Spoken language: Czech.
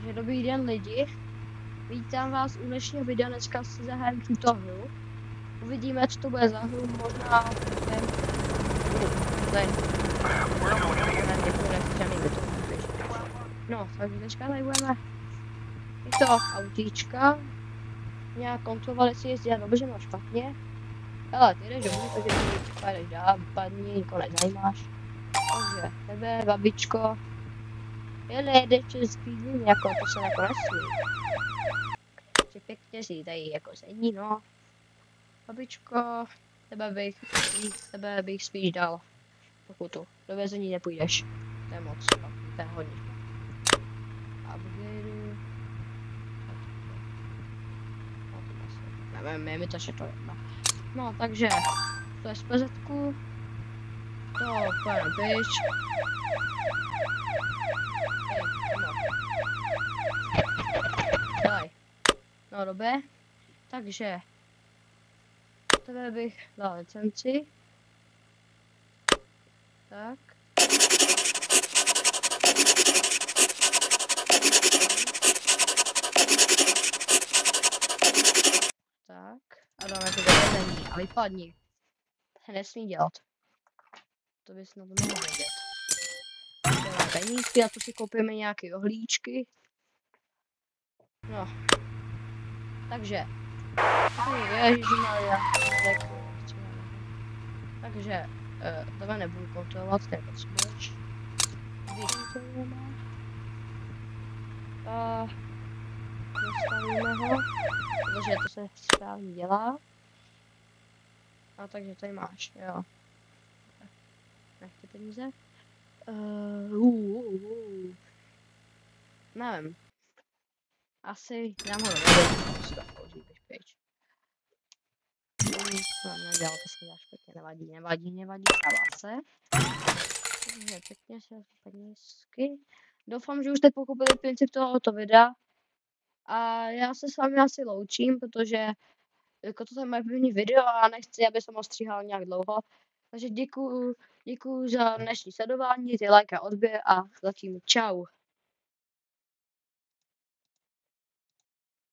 Takže dobrý den lidi, vítám vás u dnešního videa, dneska si zahrajeme tuto hru. Uvidíme, co to bude za hru, možná nevím, no, takže dneska tady budeme tyto autíčka, nějak kontrolovat, jestli jezdí dobře nebo špatně. Hele, ty jdeš domů, takže ty pojedeš dál, vypadni, nikoho nezajímáš. Takže tebe, babičko, jedeš přes týdny, jako to se jako nesmí. Že pěkně si tady jako sedí, no. Babičko, tebe bych spíš dal pokutu. Do vězení nepůjdeš. To je moc, to je hodně. Upgrade. No to asi. Nevím, je mi to všechno jedno. No, takže to je z PZ-ku. To pojďme pryč. Daj. No dobré. Takže tebe bych dal licenci. Tak. Tak. A dáme to do vězení. A vypadni. To se nesmí dělat. To bys na to nemohl vědět. Dáme penízky a tu si koupíme nějaké rohlíčky. No. Takže. Ježišmarja. Takže. Tohle nebudu kontrolovat, nepotřebuješ. A zastavíme ho, protože to se správně dělá. A takže tady máš, jo. Nechci peníze. Nevím. Asi dám ho do vězení, si to použiješ pryč. No, nedělal to se dá špatně, nevadí, stává se. Takže pěkně se penízky. Doufám, že už jste pochopili princip tohoto videa. A já se s vámi asi loučím, protože jako to je moje první video a nechci, aby jsem ho stříhal nějak dlouho. Takže děkuju za dnešní sledování, ty like a odběr a zatím čau.